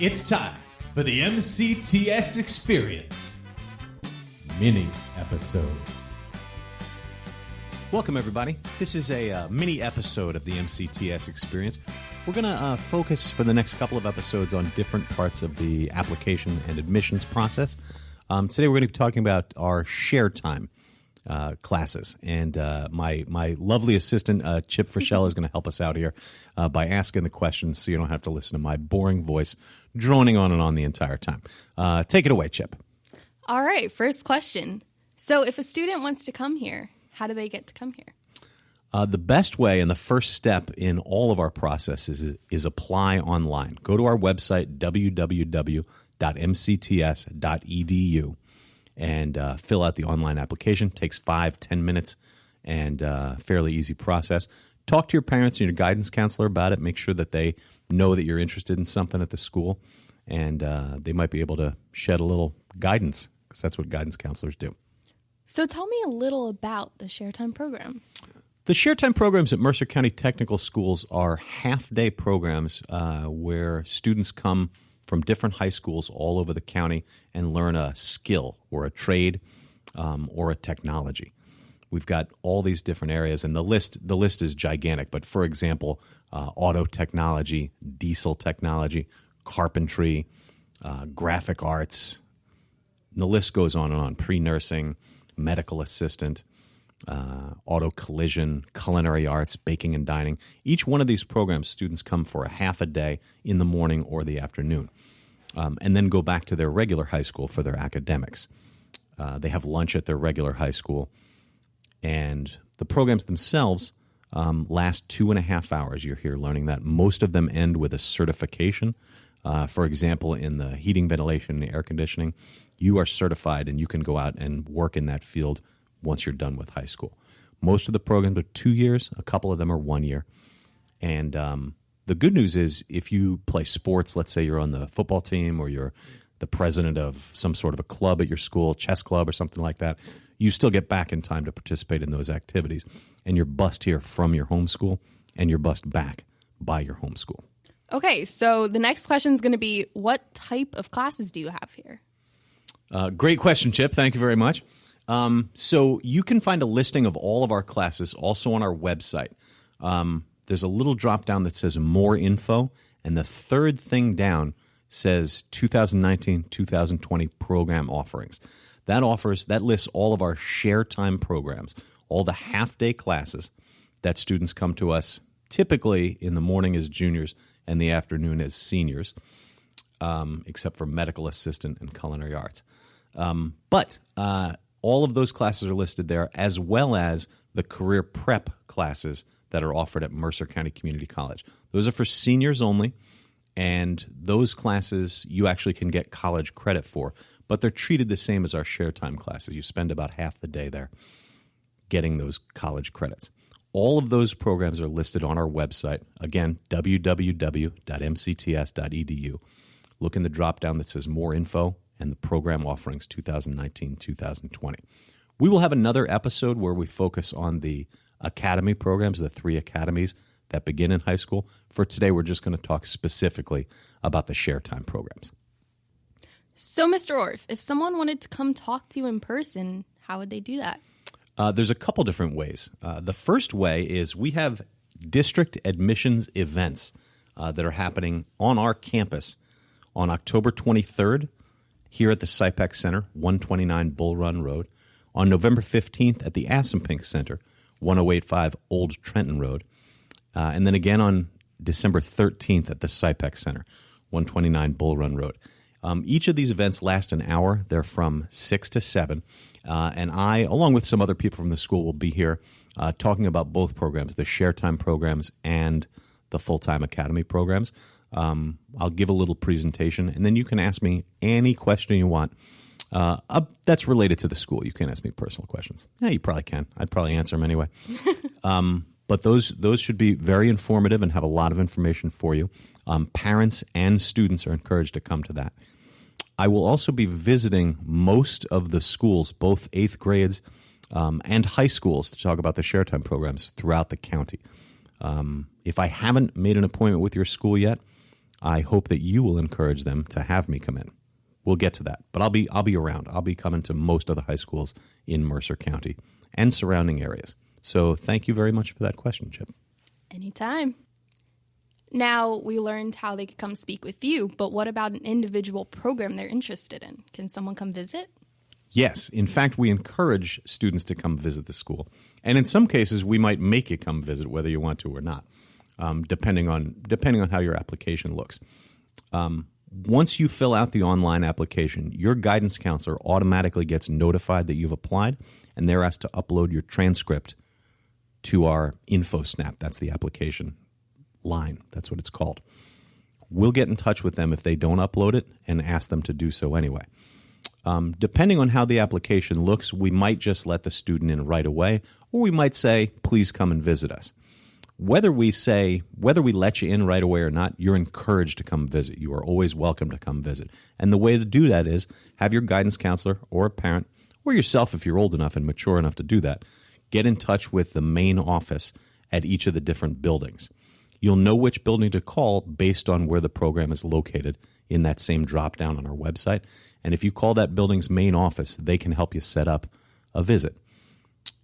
It's time for the MCTS Experience mini episode. Welcome, everybody. This is a mini episode of the MCTS Experience. We're going to focus for the next couple of episodes on different parts of the application and admissions process. Today we're going to be talking about our share time classes. And my lovely assistant, Chip Frischel, is going to help us out here by asking the questions so you don't have to listen to my boring voice droning on and on the entire time. Take it away, Chip. All right, first question. So if a student wants to come here, how do they get to come here? The best way and the first step in all of our processes is apply online. Go to our website, www.mcts.edu, and fill out the online application. It takes 5-10 minutes and fairly easy process. Talk to your parents and your guidance counselor about it. Make sure that they know that you're interested in something at the school, and they might be able to shed a little guidance, because that's what guidance counselors do. So tell me a little about the share time programs. The share time programs at Mercer County Technical Schools are half-day programs where students come from different high schools all over the county and learn a skill or a trade or a technology. We've got all these different areas, and the list is gigantic. But for example, auto technology, diesel technology, carpentry, graphic arts. The list goes on and on. Pre-nursing, medical assistant, auto collision, culinary arts, baking and dining. Each one of these programs, students come for a half a day in the morning or the afternoon, and then go back to their regular high school for their academics. They have lunch at their regular high school, and the programs themselves last 2.5 hours. You're here learning that. Most of them end with a certification. For example, in the heating, ventilation, and air conditioning, you are certified and you can go out and work in that field once you're done with high school. Most of the programs are 2 years. A couple of them are 1 year. And the good news is if you play sports, let's say you're on the football team or you're the president of some sort of a club at your school, chess club or something like that, you still get back in time to participate in those activities. And you're bused here from your home school and you're bused back by your home school. Okay, so the next question is going to be, what type of classes do you have here? Great question, Chip. Thank you very much. So you can find a listing of all of our classes also on our website. There's a little drop down that says more info, and the third thing down says 2019-2020 program offerings. That lists all of our share time programs, all the half-day classes that students come to us typically in the morning as juniors and the afternoon as seniors, except for medical assistant and culinary arts. But all of those classes are listed there, as well as the career prep classes that are offered at Mercer County Community College. Those are for seniors only, and those classes you actually can get college credit for, but they're treated the same as our share time classes. You spend about half the day there getting those college credits. All of those programs are listed on our website. Again, www.mcts.edu. Look in the drop-down that says more info and the program offerings 2019-2020. We will have another episode where we focus on the academy programs, the 3 academies that begin in high school. For today, we're just going to talk specifically about the share time programs. So, Mr. Orff, if someone wanted to come talk to you in person, how would they do that? There's a couple different ways. The first way is we have district admissions events that are happening on our campus on October 23rd here at the SIPEC Center, 129 Bull Run Road, on November 15th at the Assunpink Center, 1085 Old Trenton Road, and then again on December 13th at the SIPEC Center, 129 Bull Run Road. Each of these events last an hour. They're from 6 to 7. And I, along with some other people from the school, will be here talking about both programs, the share time programs and the full-time academy programs. I'll give a little presentation, and then you can ask me any question you want that's related to the school. You can't ask me personal questions. Yeah, you probably can. I'd probably answer them anyway. But those should be very informative and have a lot of information for you. Parents and students are encouraged to come to that. I will also be visiting most of the schools, both 8th grades and high schools, to talk about the share time programs throughout the county. If I haven't made an appointment with your school yet, I hope that you will encourage them to have me come in. We'll get to that, but I'll be around. I'll be coming to most of the high schools in Mercer County and surrounding areas. So thank you very much for that question, Chip. Anytime. Now, we learned how they could come speak with you, but what about an individual program they're interested in? Can someone come visit? Yes. In fact, we encourage students to come visit the school. And in some cases, we might make you come visit whether you want to or not, depending on how your application looks. Once you fill out the online application, your guidance counselor automatically gets notified that you've applied, and they're asked to upload your transcript to our InfoSnap. That's the application line. That's what it's called. We'll get in touch with them if they don't upload it and ask them to do so anyway. Depending on how the application looks, we might just let the student in right away, or we might say, please come and visit us. Whether we let you in right away or not, you're encouraged to come visit. You are always welcome to come visit. And the way to do that is have your guidance counselor or a parent, or yourself if you're old enough and mature enough to do that, get in touch with the main office at each of the different buildings. You'll know which building to call based on where the program is located in that same drop-down on our website. And if you call that building's main office, they can help you set up a visit.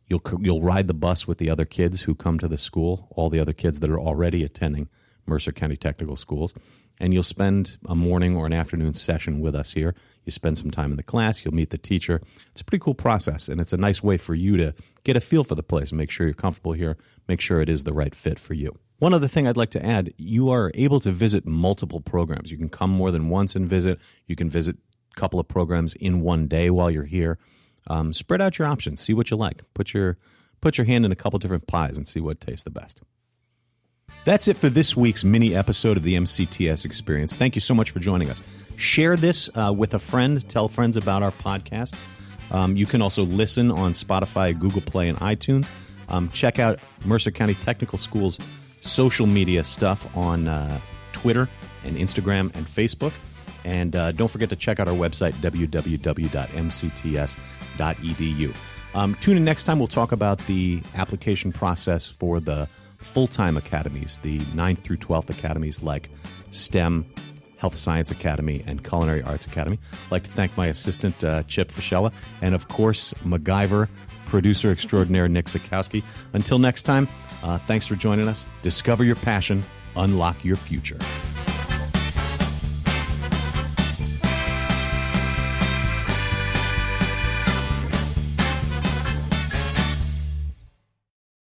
You'll ride the bus with the other kids who come to the school, all the other kids that are already attending Mercer County Technical Schools, and you'll spend a morning or an afternoon session with us here. You spend some time in the class, you'll meet the teacher. It's a pretty cool process, and it's a nice way for you to get a feel for the place and make sure you're comfortable here, make sure it is the right fit for you. One other thing I'd like to add, you are able to visit multiple programs. You can come more than once and visit. You can visit a couple of programs in one day while you're here. Spread out your options. See what you like. Put your hand in a couple different pies and see what tastes the best. That's it for this week's mini episode of the MCTS Experience. Thank you so much for joining us. Share this with a friend. Tell friends about our podcast. You can also listen on Spotify, Google Play, and iTunes. Check out Mercer County Technical Schools' social media stuff on Twitter and Instagram and Facebook. And don't forget to check out our website, www.mcts.edu. Tune in next time. We'll talk about the application process for the full-time academies, the 9th through 12th academies like STEM, Health Science Academy, and Culinary Arts Academy. I'd like to thank my assistant, Chip Fischella, and, of course, MacGyver, producer extraordinaire Nick Sikowski. Until next time, thanks for joining us. Discover your passion. Unlock your future.